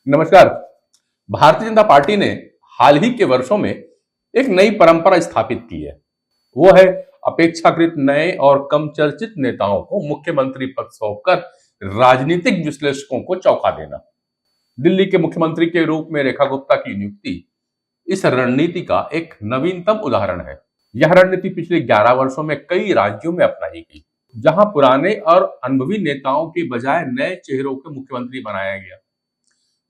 नमस्कार। भारतीय जनता पार्टी ने हाल ही के वर्षों में एक नई परंपरा स्थापित की है। वो है अपेक्षाकृत नए और कम चर्चित नेताओं को मुख्यमंत्री पद सौंपकर राजनीतिक विश्लेषकों को चौंका देना। दिल्ली के मुख्यमंत्री के रूप में रेखा गुप्ता की नियुक्ति इस रणनीति का एक नवीनतम उदाहरण है। यह रणनीति पिछले 11 वर्षों में कई राज्यों में अपनाई गई, जहां पुराने और अनुभवी नेताओं के बजाय नए चेहरों को मुख्यमंत्री बनाया गया।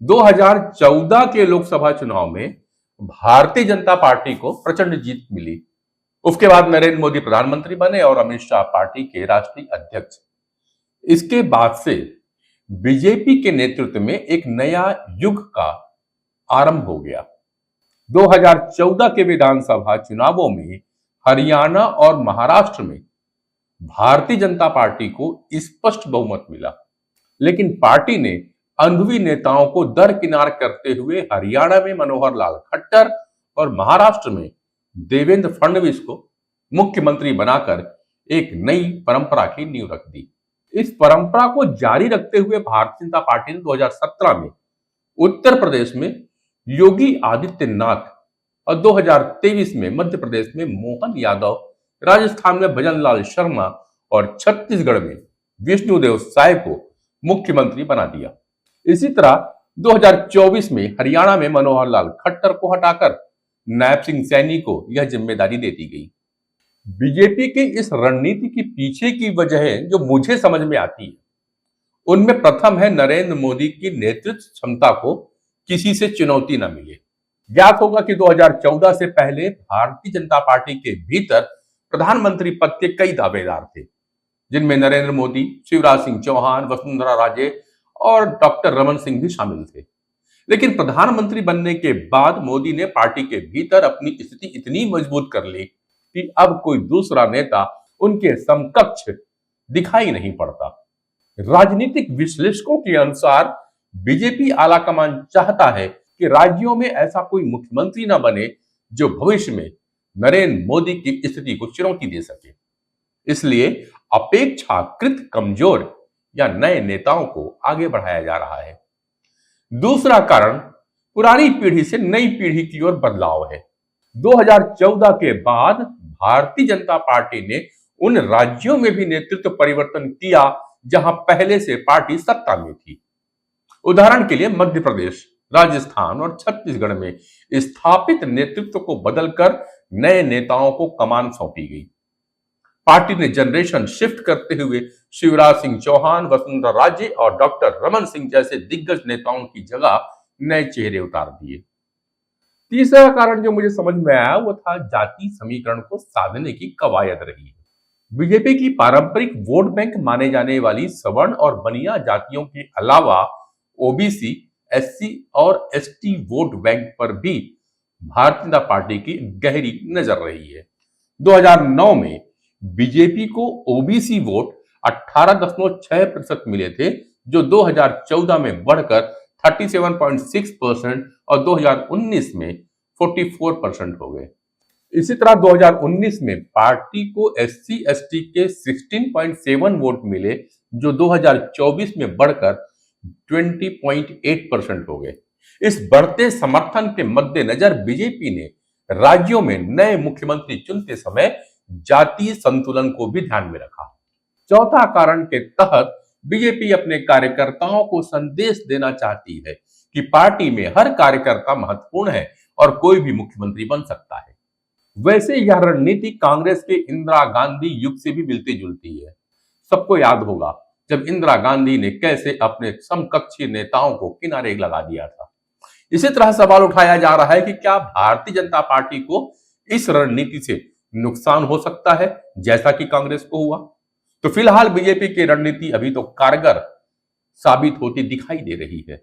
2014 के लोकसभा चुनाव में भारतीय जनता पार्टी को प्रचंड जीत मिली। उसके बाद नरेंद्र मोदी प्रधानमंत्री बने और अमित शाह पार्टी के राष्ट्रीय अध्यक्ष। इसके बाद से बीजेपी के नेतृत्व में एक नया युग का आरंभ हो गया। 2014 के विधानसभा चुनावों में हरियाणा और महाराष्ट्र में भारतीय जनता पार्टी को स्पष्ट बहुमत मिला, लेकिन पार्टी ने अनुभवी नेताओं को दरकिनार करते हुए हरियाणा में मनोहर लाल खट्टर और महाराष्ट्र में देवेंद्र फडणवीस को मुख्यमंत्री बनाकर एक नई परंपरा की नींव रख दी। इस परंपरा को जारी रखते हुए भारतीय जनता पार्टी ने 2017 में उत्तर प्रदेश में योगी आदित्यनाथ और 2023 में मध्य प्रदेश में मोहन यादव, राजस्थान में भजन लाल शर्मा और छत्तीसगढ़ में विष्णुदेव साय को मुख्यमंत्री बना दिया। इसी तरह 2024 में हरियाणा में मनोहर लाल खट्टर को हटाकर नायब सिंह सैनी को यह जिम्मेदारी दे दी गई। बीजेपी की इस रणनीति के पीछे की वजह जो मुझे समझ में आती है, उनमें प्रथम है नरेंद्र मोदी की नेतृत्व क्षमता को किसी से चुनौती न मिले। ज्ञात होगा कि 2014 से पहले भारतीय जनता पार्टी के भीतर प्रधानमंत्री पद के कई दावेदार थे, जिनमें नरेंद्र मोदी, शिवराज सिंह चौहान, वसुंधरा राजे और डॉक्टर रमन सिंह भी शामिल थे। लेकिन प्रधानमंत्री बनने के बाद मोदी ने पार्टी के भीतर अपनी स्थिति इतनी मजबूत कर ली कि अब कोई दूसरा नेता उनके समकक्ष दिखाई नहीं पड़ता। राजनीतिक विश्लेषकों के अनुसार बीजेपी आलाकमान चाहता है कि राज्यों में ऐसा कोई मुख्यमंत्री न बने जो भविष्य में नरेंद्र मोदी की स्थिति को चुनौती दे सके। इसलिए अपेक्षाकृत कमजोर या नए नेताओं को आगे बढ़ाया जा रहा है। दूसरा कारण पुरानी पीढ़ी से नई पीढ़ी की ओर बदलाव है। 2014 के बाद भारतीय जनता पार्टी ने उन राज्यों में भी नेतृत्व परिवर्तन किया जहां पहले से पार्टी सत्ता में थी। उदाहरण के लिए मध्य प्रदेश, राजस्थान और छत्तीसगढ़ में स्थापित नेतृत्व को बदलकर नए नेताओं को कमान सौंपी गई। पार्टी ने जनरेशन शिफ्ट करते हुए शिवराज सिंह चौहान, वसुंधरा राजे और डॉक्टर रमन सिंह जैसे दिग्गज नेताओं की जगह नए चेहरे उतार दिए। तीसरा कारण जो मुझे समझ में आया वो था जाति समीकरण को साधने की कवायद रही है। बीजेपी की पारंपरिक वोट बैंक माने जाने वाली सवर्ण और बनिया जातियों के अलावा ओबीसी, एससी और एसटी वोट बैंक पर भी भारतीय जनता पार्टी की गहरी नजर रही है। 2009 में बीजेपी को ओबीसी वोट 18.6% मिले थे, जो 2014 में बढ़कर 37.6% और 2019 में 44% हो गए। इसी तरह 2019 में पार्टी को एससी एसटी के 16.7 वोट मिले, जो 2024 में बढ़कर 20.8% हो गए। इस बढ़ते समर्थन के मद्देनजर बीजेपी ने राज्यों में नए मुख्यमंत्री चुनते समय जातीय संतुलन को भी ध्यान में रखा। चौथा कारण के तहत बीजेपी अपने कार्यकर्ताओं को संदेश देना चाहती है कि पार्टी में हर कार्यकर्ता महत्वपूर्ण है और कोई भी मुख्यमंत्री बन सकता है। वैसे यह रणनीति कांग्रेस के इंदिरा गांधी युग से भी मिलती जुलती है। सबको याद होगा जब इंदिरा गांधी ने कैसे अपने समकक्षी नेताओं को किनारे लगा दिया था। इसी तरह सवाल उठाया जा रहा है कि क्या भारतीय जनता पार्टी को इस रणनीति से नुकसान हो सकता है जैसा कि कांग्रेस को हुआ। तो फिलहाल बीजेपी की रणनीति अभी तो कारगर साबित होती दिखाई दे रही है,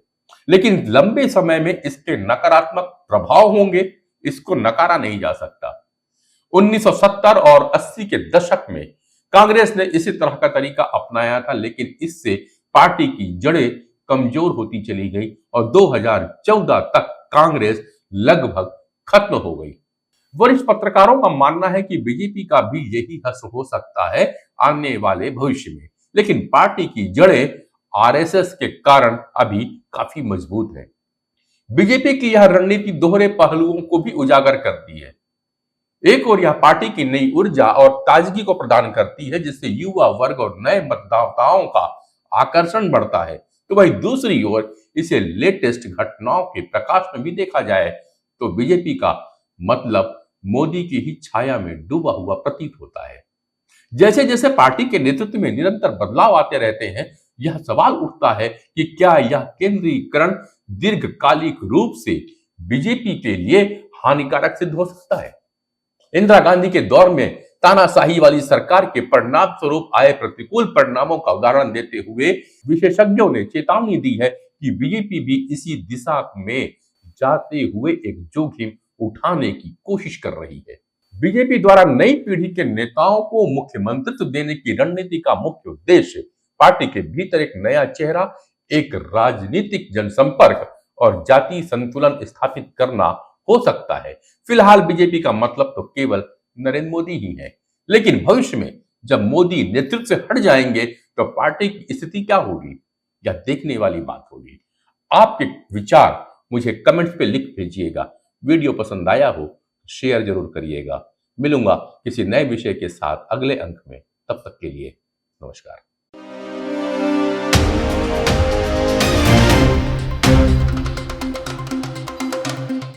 लेकिन लंबे समय में इसके नकारात्मक प्रभाव होंगे, इसको नकारा नहीं जा सकता। 1970 और 80 के दशक में कांग्रेस ने इसी तरह का तरीका अपनाया था, लेकिन इससे पार्टी की जड़ें कमजोर होती चली गई और 2014 तक कांग्रेस लगभग खत्म हो गई। वरिष्ठ पत्रकारों का मानना है कि बीजेपी का भी यही हश्र हो सकता है आने वाले भविष्य में, लेकिन पार्टी की जड़ें आरएसएस के कारण अभी काफी मजबूत है। बीजेपी की यह रणनीति दोहरे पहलुओं को भी उजागर करती है। एक ओर यह पार्टी की नई ऊर्जा और ताजगी को प्रदान करती है, जिससे युवा वर्ग और नए मतदाताओं का आकर्षण बढ़ता है, तो वहीं दूसरी ओर इसे लेटेस्ट घटनाओं के प्रकाश में भी देखा जाए तो बीजेपी का मतलब मोदी की ही छाया में डूबा हुआ प्रतीत होता है। जैसे जैसे पार्टी के नेतृत्व में निरंतर बदलाव आते रहते हैं, यह सवाल उठता है कि क्या यह केंद्रीकरण दीर्घकालिक रूप से बीजेपी के लिए हानिकारक सिद्ध हो सकता है। इंदिरा गांधी के दौर में तानाशाही वाली सरकार के परिणाम स्वरूप आए प्रतिकूल परिणामों का उदाहरण देते हुए विशेषज्ञों ने चेतावनी दी है कि बीजेपी भी इसी दिशा में जाते हुए एक जोखिम उठाने की कोशिश कर रही है। बीजेपी द्वारा नई पीढ़ी के नेताओं को मुख्यमंत्रित्व देने की रणनीति का मुख्य उद्देश्य पार्टी के भीतर एक नया चेहरा, एक राजनीतिक जनसंपर्क और जातीय संतुलन स्थापित करना हो सकता है। फिलहाल बीजेपी का मतलब तो केवल नरेंद्र मोदी ही है, लेकिन भविष्य में जब मोदी नेतृत्व से हट जाएंगे तो पार्टी की स्थिति क्या होगी, यह देखने वाली बात होगी। आपके विचार मुझे कमेंट्स पे लिख भेजिएगा। वीडियो पसंद आया हो शेयर जरूर करिएगा। मिलूंगा किसी नए विषय के साथ अगले अंक में। तब तक के लिए नमस्कार।